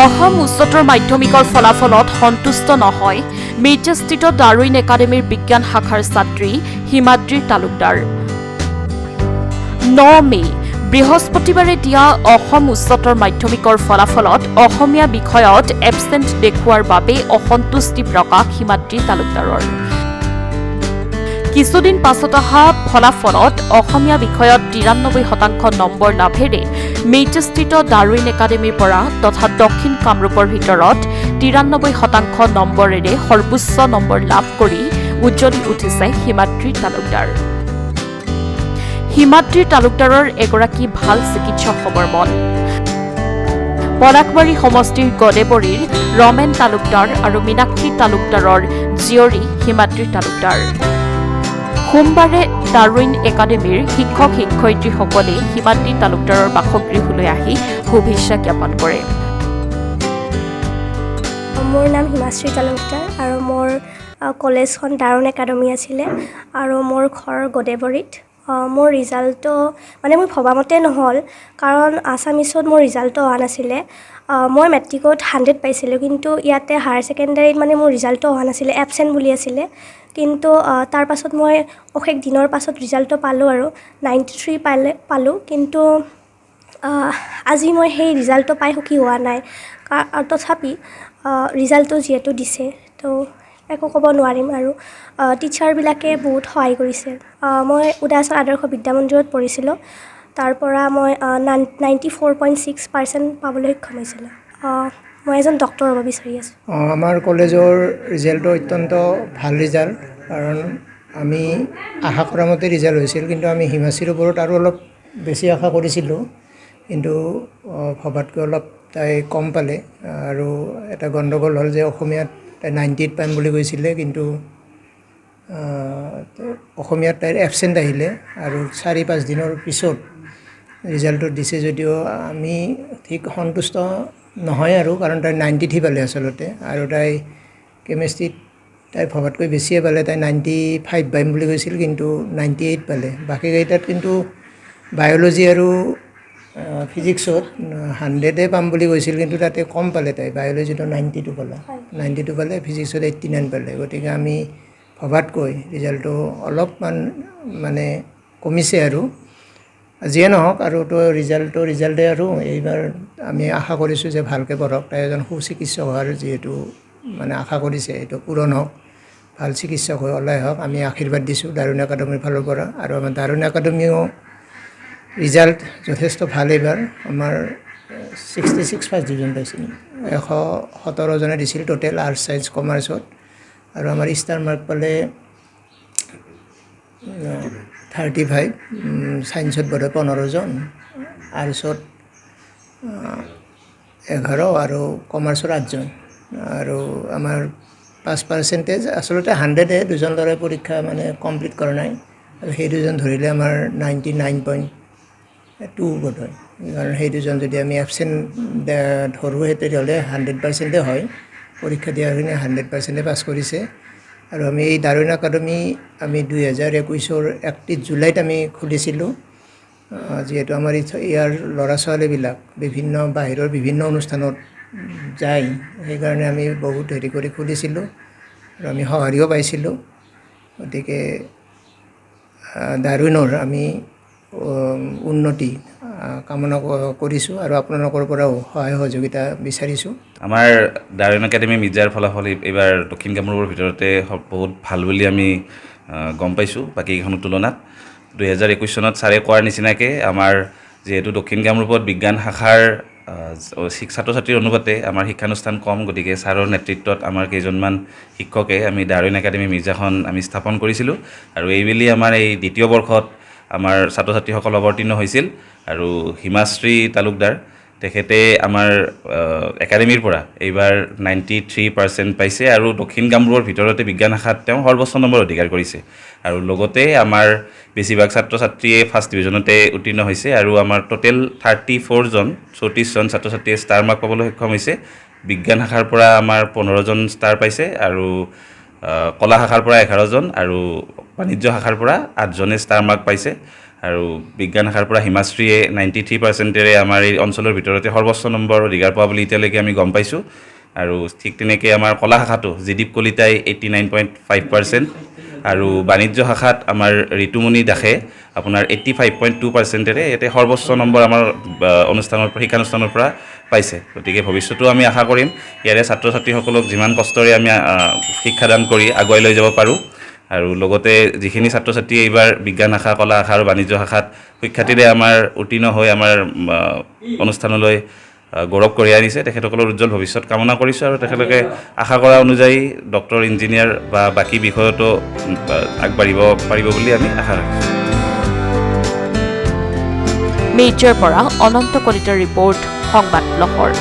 অসম উচ্চতৰ মাধ্যমিকৰ ফলাফলত সন্তুষ্ট নহয় মেইটেস্থিত ডাৰুইন একাডেমীৰ বিজ্ঞান শাখাৰ ছাত্ৰী হিমাদ্ৰী তালুকদাৰ। 9 মে বৃহস্পতিবাৰে দিয়া অসম উচ্চতৰ মাধ্যমিকৰ ফলাফলত অসমীয়া বিষয়ত এবচেণ্ট দেখুওৱাৰ বাবে অসন্তুষ্টি প্ৰকাশ হিমাদ্ৰী তালুকদাৰৰ। কিছুদিন পাছত অহা ফলাফলত অসমীয়া বিষয়ত 93% নম্বৰ লাভেৰে মেইটেস্থিত ডাৰুইন একাডেমীৰ পৰা তথা দক্ষিণ কামৰূপৰ ভিতৰত 93% নম্বৰেৰে সৰ্বোচ্চ নম্বৰ লাভ কৰি উজ্জ্বলি উঠিছে হিমাদ্ৰী তালুকদাৰ। হিমাদ্ৰী তালুকদাৰৰ এগৰাকী ভাল চিকিৎসক হ'বৰ মন। পলাশবাৰী সমষ্টিৰ গদেবৰীৰ ৰমেন তালুকদাৰ আৰু মীনাক্ষী তালুকদাৰৰ জীয়ৰী হিমাদ্ৰী তালুকদাৰ। সোমবাৰে ডাৰুইন একাডেমীৰ শিক্ষক শিক্ষয়িত্ৰীসকলে হিমাদ্ৰী তালুকদাৰৰ বাসগৃহলৈ আহি শুভেচ্ছা জ্ঞাপন কৰে। মোৰ নাম হিমাশ্ৰী তালুকদাৰ আৰু মোৰ কলেজখন ডাৰুইন একাডেমী আছিলে আৰু মোৰ ঘৰ গদেবৰীত। মোৰ ৰিজাল্টটো মানে মই ভবামতে নহ'ল, কাৰণ আছামিছত মোৰ ৰিজাল্টটো অহা নাছিলে। মই মেট্ৰিকত 100 পাইছিলোঁ, কিন্তু ইয়াতে হায়াৰ ছেকেণ্ডাৰীত মানে মোৰ ৰিজাল্টটো অহা নাছিলে, এবচেণ্ট বুলি আছিলে। কিন্তু তাৰ পাছত মই অশেষ দিনৰ পাছত ৰিজাল্টটো পালোঁ আৰু 93 পালোঁ। কিন্তু আজি মই সেই ৰিজাল্টটো পাই সুখী হোৱা নাই। তথাপি ৰিজাল্টটো যিহেতু দিছে তো একো ক'ব নোৱাৰিম। আৰু টিচাৰবিলাকে বহুত সহায় কৰিছে। মই উদাস আদৰ্শ বিদ্যামন্দিৰত পঢ়িছিলোঁ, তাৰ পৰা মই 94.6% পাবলৈ সক্ষম হৈছিলোঁ। মই এজন ডক্টৰ হ'ব বিচাৰি আছোঁ। আমাৰ কলেজৰ ৰিজাল্টটো অত্যন্ত ভাল ৰিজাল্ট, কাৰণ আমি আশা কৰা মতে ৰিজাল্ট হৈছিল। কিন্তু আমি হিমাশ্ৰীৰ ওপৰত আৰু অলপ বেছি আশা কৰিছিলোঁ, কিন্তু ভবাতকৈ অলপ তাই কম পালে। আৰু এটা গণ্ডগোল হ'ল যে অসমীয়াত তাই 98 পাম বুলি কৈছিলে, কিন্তু অসমীয়াত তাইৰ এবচেণ্ট আহিলে। আৰু 4-5 দিনৰ পিছত ৰিজাল্টটো দিছে যদিও আমি ঠিক সন্তুষ্ট নহয় আৰু, কাৰণ তাই 93 পালে আচলতে। আৰু তাই কেমেষ্ট্ৰিত তাই ভবাতকৈ বেছিয়ে পালে, তাই 95 পাম বুলি কৈছিল, কিন্তু 98 পালে। বাকীকেইটাত কিন্তু বায়'লজি আৰু ফিজিক্সত 100 পাম বুলি কৈছিল, কিন্তু তাতে কম পালে তাই। বায়'লজিটো 92 পালে, 92 পালে, ফিজিক্সত 89 পালে। গতিকে আমি ভবাতকৈ ৰিজাল্টটো অলপমান মানে কমিছে। আৰু যিয়ে নহওক, আৰু তো ৰিজাল্টে আৰু এইবাৰ আমি আশা কৰিছোঁ যে ভালকৈ পঢ়ক। তাই এজন সুচিকিৎসক হোৱাৰ যিহেতু মানে আশা কৰিছে, এইটো পূৰণ হওক, ভাল চিকিৎসক হৈ ওলাই হওক, আমি আশীৰ্বাদ দিছোঁ ডাৰুইন একাডেমীৰ ফালৰ পৰা। আৰু আমাৰ ডাৰুইন একাডেমীও ৰিজাল্ট যথেষ্ট ভাল। এইবাৰ আমাৰ 66 ফাৰ্ষ্ট ডিভিজন পাইছিল, 117 জনে দিছিল টোটেল আৰ্টছ ছায়েন্স কমাৰ্চত। আৰু আমাৰ ষ্টাৰ মাৰ্ক পালে 35, ছায়েন্সত বোধহয় 15 জন, আৰ্টছত 11 আৰু কমাৰ্চৰ 8 জন। আৰু আমাৰ 5% আচলতে 100 দুজন ল'ৰাই পৰীক্ষা মানে কমপ্লিট কৰা নাই, আৰু সেই দুজন ধৰিলে আমাৰ 99.2 বোধহয়। কাৰণ সেই দুজন যদি আমি এবচেণ্ট ধৰোঁ, তেতিয়াহ'লে 100% হয়। পৰীক্ষা দিয়াখিনি 100% পাছ কৰিছে। আৰু আমি এই ডাৰুইন একাডেমী আমি 2021-ৰ 31 জুলাইত আমি খুলিছিলোঁ। যিহেতু আমাৰ ইয়াৰ ল'ৰা ছোৱালীবিলাক বাহিৰৰ বিভিন্ন অনুষ্ঠানত যায়, সেইকাৰণে আমি বহুত হেৰি কৰি খুলিছিলোঁ, আৰু আমি সঁহাৰিও পাইছিলোঁ। গতিকে ডাৰুইনৰ আমি উন্নতি কামনা কৰিছোঁ, আৰু আপোনালোকৰ পৰাও সহায় সহযোগিতা বিচাৰিছোঁ। আমাৰ ডাৰুইন একাডেমী মিৰ্জাৰ ফলাফল এইবাৰ দক্ষিণ কামৰূপৰ ভিতৰতে বহুত ভাল বুলি আমি গম পাইছোঁ বাকীকেইখনৰ তুলনাত। 2021 চনত ছাৰে কোৱাৰ নিচিনাকৈ আমাৰ যিহেতু দক্ষিণ কামৰূপত বিজ্ঞান শাখাৰ ছাত্ৰ ছাত্ৰীৰ অনুপাতে আমাৰ শিক্ষানুষ্ঠান কম, গতিকে ছাৰৰ নেতৃত্বত আমাৰ কেইজনমান শিক্ষকে আমি ডাৰুইন একাডেমী মিৰ্জাখন আমি স্থাপন কৰিছিলোঁ। আৰু এইবেলি আমাৰ এই দ্বিতীয় বৰ্ষত আমাৰ ছাত্ৰ ছাত্ৰীসকল অৱতীৰ্ণ হৈছিল। আৰু হিমাশ্ৰী তালুকদাৰ তেখেতে আমাৰ একাডেমীৰ পৰা এইবাৰ 93% পাইছে, আৰু দক্ষিণ কামৰূপৰ ভিতৰতে বিজ্ঞান শাখাত তেওঁ সৰ্বোচ্চ নম্বৰ অধিকাৰ কৰিছে। আৰু লগতে আমাৰ বেছিভাগ ছাত্ৰ ছাত্ৰীয়ে ফাৰ্ষ্ট ডিভিজনতে উত্তীৰ্ণ হৈছে। আৰু আমাৰ টোটেল 34 জন ছাত্ৰ ছাত্ৰীয়ে ষ্টাৰ মাৰ্ক পাবলৈ সক্ষম হৈছে। বিজ্ঞান শাখাৰ পৰা আমাৰ 15 জন ষ্টাৰ পাইছে, আৰু কলা শাখাৰ পৰা 11 জন, আৰু বাণিজ্য শাখাৰ পৰা 8 জনে ষ্টাৰ মাৰ্ক পাইছে। আৰু বিজ্ঞান শাখাৰ পৰা হিমাশ্ৰীয়ে 93%ৰে আমাৰ এই অঞ্চলৰ ভিতৰতে সৰ্বোচ্চ নম্বৰ অধিকাৰ পোৱা বুলি এতিয়ালৈকে আমি গম পাইছোঁ আৰু ঠিক তেনেকৈ আমাৰ কলা শাখাটো জিদীপ কলিতাই 89.5% আৰু বাণিজ্য শাখাত আমাৰ ঋতুমণি দাসে আপোনাৰ 85.2%ৰে ইয়াতে সৰ্বোচ্চ নম্বৰ আমাৰ শিক্ষানুষ্ঠানৰ পৰা পাইছে গতিকে ভৱিষ্যতো আমি আশা কৰিম ইয়াৰে ছাত্ৰ ছাত্ৰীসকলক যিমান কষ্টৰে আমি শিক্ষাদান কৰি আগুৱাই লৈ যাব পাৰোঁ আৰু লগতে যিখিনি ছাত্ৰ ছাত্ৰী এইবাৰ বিজ্ঞান শাখা কলা শাখা আৰু বাণিজ্য শাখাত সুখ্যাতিৰে আমাৰ উত্তীৰ্ণ হৈ আমাৰ অনুষ্ঠানলৈ গৌৰৱ কঢ়িয়াই আনিছে তেখেতসকলৰ উজ্জ্বল ভৱিষ্যত কামনা কৰিছোঁ আৰু তেখেতলোকে আশা কৰা অনুযায়ী ডক্টৰ ইঞ্জিনিয়াৰ বা বাকী বিষয়তো আগবাঢ়িব পাৰিব বুলি আমি আশা ৰাখিছোঁ মেজৰ পৰা অনন্ত কলিতাৰ ৰিপৰ্ট সংবাদ লহৰ।